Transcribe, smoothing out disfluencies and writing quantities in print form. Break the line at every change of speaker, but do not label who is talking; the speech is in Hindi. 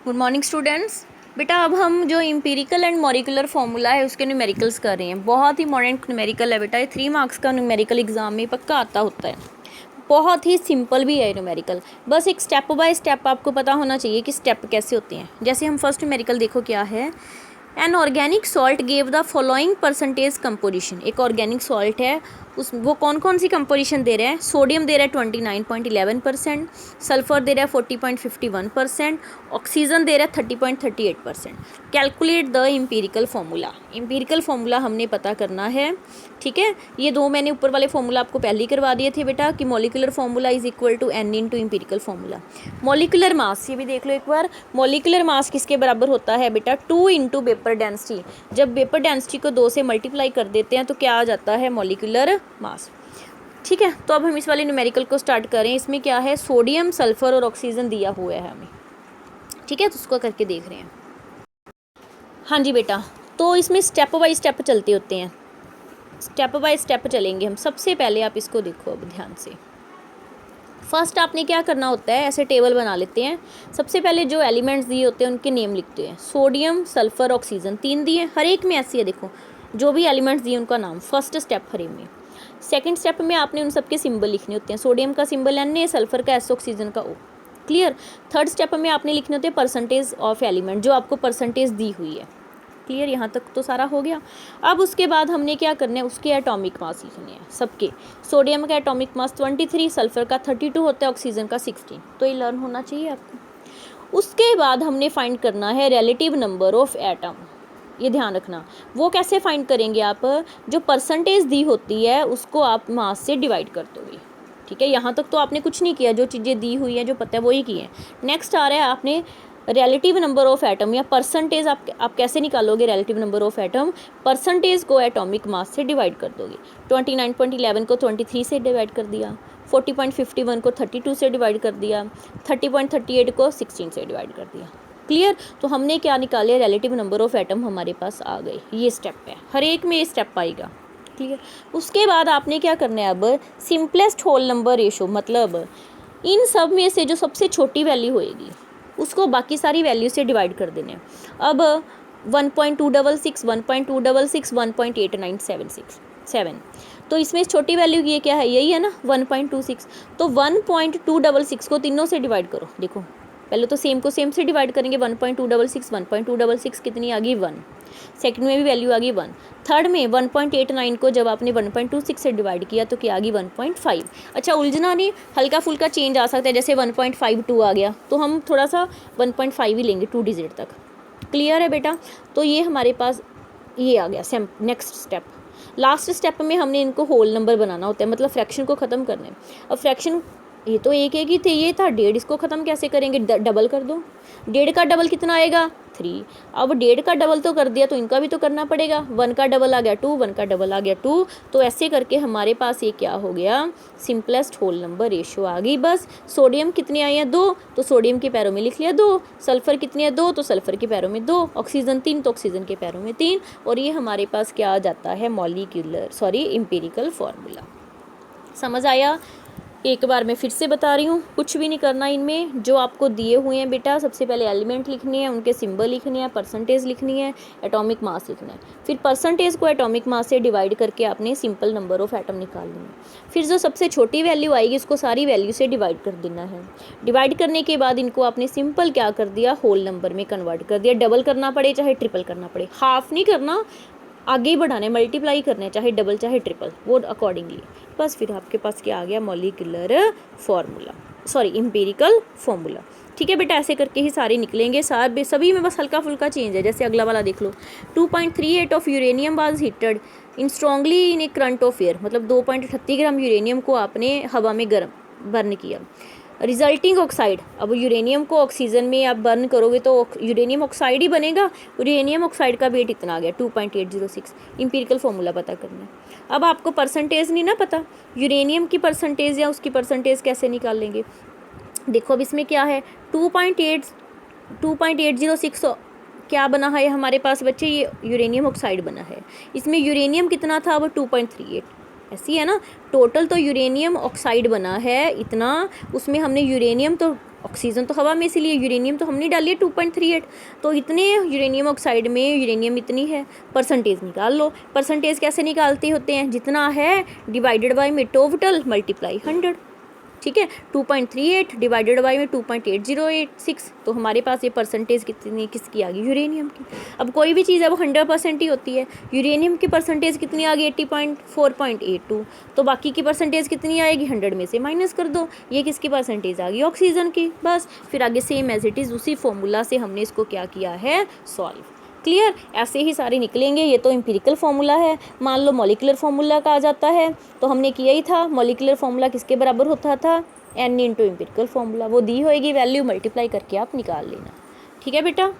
Good morning students. बेटा अब हम जो इम्पीरिकल एंड मॉलिक्यूलर फार्मूला है उसके न्यूमेरिकल्स कर रहे हैं। बहुत ही इंपॉर्टेंट न्यूमेरिकल है बेटा, ये 3 मार्क्स का न्यूमेरिकल एग्जाम में पक्का आता होता है। बहुत ही सिंपल भी है न्यूमेरिकल, बस एक स्टेप बाय स्टेप आपको पता होना चाहिए कि स्टेप कैसे होते हैं। जैसे हम फर्स्ट न्यूमेरिकल देखो क्या है, an organic salt gave the following percentage composition. एक ऑर्गेनिक सॉल्ट है, उस वो कौन कौन सी कंपोजिशन दे रहे हैं। सोडियम दे रहा है 29.11%, सल्फर दे रहा है 40.51%, ऑक्सीजन दे रहा है 30.38%। Calculate the empirical formula. Empirical formula हमने पता करना है, ठीक है। ये दो मैंने ऊपर वाले फार्मूला आपको पहले ही करवा दिए थे बेटा कि molecular formula is equal to N into empirical formula. Molecular mass, ये भी देख लो एक बार, मॉलिक्यूलर मास किसके बराबर होता है बेटा, 2 इंटू वेपर डेंसिटी। जब वेपर डेंसिटी को 2 से मल्टीप्लाई कर देते हैं तो क्या आ जाता है, मॉलिक्यूलर मास, ठीक है। तो अब हम इस वाले न्यूमेरिकल को स्टार्ट करें। इसमें क्या है, सोडियम, सल्फर और ऑक्सीजन दिया हुआ है हमें, ठीक है, तो उसको करके देख रहे हैं। हाँ जी बेटा, तो इसमें स्टेप बाय स्टेप चलते होते हैं, स्टेप बाय स्टेप चलेंगे हम। सबसे पहले आप इसको देखो अब ध्यान से। फर्स्ट आपने क्या करना होता है, ऐसे टेबल बना लेते हैं। सबसे पहले जो एलिमेंट्स दिए होते हैं उनके नेम लिखते हैं। सोडियम, सल्फर, ऑक्सीजन, 3 दिए, हर एक में ऐसी है, देखो जो भी एलिमेंट्स दिए उनका नाम, फर्स्ट स्टेप हर एक में। सेकंड स्टेप में आपने उन सबके सिंबल लिखने होते हैं। सोडियम का सिंबल एन, सल्फर का एस, ऑक्सीजन का ओ, क्लियर। थर्ड स्टेप में आपने लिखने होते हैं परसेंटेज ऑफ एलिमेंट, जो आपको परसेंटेज दी हुई है, क्लियर। यहाँ तक तो सारा हो गया। अब उसके बाद हमने क्या करना है, उसके एटॉमिक मास लिखने हैं सबके। सोडियम का एटॉमिक मास 23, सल्फर का 32 होता है, ऑक्सीजन का 16, तो ये लर्न होना चाहिए आपको। उसके बाद हमने फाइंड करना है रिलेटिव नंबर ऑफ एटम। ये ध्यान रखना, वो कैसे फाइंड करेंगे आप, जो परसेंटेज दी होती है उसको आप मास से डिवाइड कर दोगे, ठीक है। यहाँ तक तो आपने कुछ नहीं किया, जो चीज़ें दी हुई हैं जो पता है वही की है। नेक्स्ट आ रहा है आपने रिलेटिव नंबर ऑफ एटम या परसेंटेज। आप कैसे निकालोगे relative number of atom, percentage को एटॉमिक मास से डिवाइड कर दोगे। 29.11 को 23 से डिवाइड कर दिया, 40.51 को 32 से डिवाइड कर दिया, 30.38 को 16 से डिवाइड कर दिया, क्लियर। तो हमने क्या निकाले, रिलेटिव नंबर ऑफ एटम हमारे पास आ गए। ये स्टेप है, हर एक में ये स्टेप आएगा, क्लियर। उसके बाद आपने क्या करना है, अब सिंपलेस्ट होल नंबर रेशो, मतलब इन सब में से जो सबसे छोटी वैल्यू होएगी उसको बाकी सारी वैल्यू से डिवाइड कर देने। अब 1.266, 1.266, 1.8977, तो इसमें छोटी वैल्यू ये क्या है, यही है ना 1.26। तो 1.266 को तीनों से डिवाइड करो। देखो पहले तो सेम को सेम से डिवाइड करेंगे, 1.266, 1.266 कितनी आ गई 1, सेकंड में भी वैल्यू आ गई 1, थर्ड में 1.89 को जब आपने 1.26 से डिवाइड किया तो क्या आ गई 1.5। अच्छा उलझना नहीं, हल्का फुल्का चेंज आ सकता है, जैसे 1.52 आ गया तो हम थोड़ा सा 1.5 ही लेंगे 2 डिजिट तक, क्लियर है बेटा। तो ये हमारे पास ये आ गया नेक्स्ट स्टेप। लास्ट स्टेप में हमने इनको होल नंबर बनाना होता है, मतलब फ्रैक्शन को ख़त्म करना है। अब फ्रैक्शन ये तो एक ही थे, ये था 1.5, इसको ख़त्म कैसे करेंगे, डबल कर दो। 1.5 का डबल कितना आएगा 3। अब 1.5 का डबल तो कर दिया तो इनका भी तो करना पड़ेगा। 1 का डबल आ गया 2, 1 का डबल आ गया 2, तो ऐसे करके हमारे पास ये क्या हो गया, सिंपलेस्ट होल नंबर रेशो आ गई। बस सोडियम कितनी आई है 2, तो सोडियम के पैरों में लिख लिया 2, सल्फर कितनी है 2, तो सल्फर के पैरों में 2, ऑक्सीजन 3, तो ऑक्सीजन के पैरों में 3, और ये हमारे पास क्या आ जाता है, इम्पीरिकल फार्मूला। समझ आया। एक बार मैं फिर से बता रही हूँ, कुछ भी नहीं करना इनमें, जो आपको दिए हुए हैं बेटा, सबसे पहले एलिमेंट लिखनी है, उनके सिंबल लिखनी है, परसेंटेज लिखनी है, एटॉमिक मास लिखना है। फिर परसेंटेज को एटॉमिक मास से डिवाइड करके आपने सिंपल नंबर ऑफ एटम निकालनी है। फिर जो सबसे छोटी वैल्यू आएगी उसको सारी वैल्यू से डिवाइड कर देना है। डिवाइड करने के बाद इनको आपने सिंपल क्या कर दिया, होल नंबर में कन्वर्ट कर दिया। डबल करना पड़े चाहे ट्रिपल करना पड़े, हाफ नहीं करना, आगे ही बढ़ाने, मल्टीप्लाई करने, चाहे डबल चाहे ट्रिपल, वो अकॉर्डिंगली। बस फिर आपके पास क्या आ गया, मॉलिक्यूलर फार्मूला, इम्पीरिकल फार्मूला, ठीक है बेटा। ऐसे करके ही सारे निकलेंगे, सभी में बस हल्का फुल्का चेंज है। जैसे अगला वाला देख लो, 2.38 of uranium was heated in strongly in A current of air, मतलब 2.38 ग्राम यूरेनियम को आपने हवा में गर्म बर्न किया। रिजल्टिंग ऑक्साइड, अब यूरेनियम को ऑक्सीजन में आप बर्न करोगे तो यूरेनियम ऑक्साइड ही बनेगा। यूरेनियम ऑक्साइड का वेट इतना आ गया 2.806। इम्पीरिकल फार्मूला पता करना है। अब आपको परसेंटेज नहीं ना पता, यूरेनियम की परसेंटेज या उसकी परसेंटेज कैसे निकाल लेंगे। देखो अब इसमें क्या है, 2.806 क्या बना है हमारे पास बच्चे, ये यूरेनियम ऑक्साइड बना है। इसमें यूरेनियम कितना था, वो 2.38, ऐसी है ना। टोटल तो यूरेनियम ऑक्साइड बना है इतना, उसमें हमने यूरेनियम तो ऑक्सीजन तो हवा में, इसीलिए यूरेनियम तो हमने डाली है 2.38, तो इतने यूरेनियम ऑक्साइड में यूरेनियम इतनी है, परसेंटेज निकाल लो। परसेंटेज कैसे निकालते होते हैं, जितना है डिवाइडेड बाई में टोटल मल्टीप्लाई 100, ठीक है। 2.38 डिवाइडेड बाई में 2.8086, तो हमारे पास ये परसेंटेज कितनी किसकी आ गई, यूरेनियम की। अब कोई भी चीज़ है वो 100% ही होती है, यूरेनियम की परसेंटेज कितनी आ गई 80.4.82, तो बाकी की परसेंटेज कितनी आएगी, 100 में से माइनस कर दो, ये किसकी परसेंटेज आ गई, ऑक्सीजन की। बस फिर आगे सेम एज इट इज़ उसी फॉर्मूला से हमने इसको क्या किया है, सॉल्व। क्लियर, ऐसे ही सारे निकलेंगे। ये तो एम्पिरिकल फार्मूला है। मान लो मॉलिकुलर फार्मूला का आ जाता है, तो हमने किया ही था, मॉलिकुलर फार्मूला किसके बराबर होता था, n इंटू एम्पिरिकल फार्मूला, वो दी होएगी वैल्यू, मल्टीप्लाई करके आप निकाल लेना। ठीक है बेटा।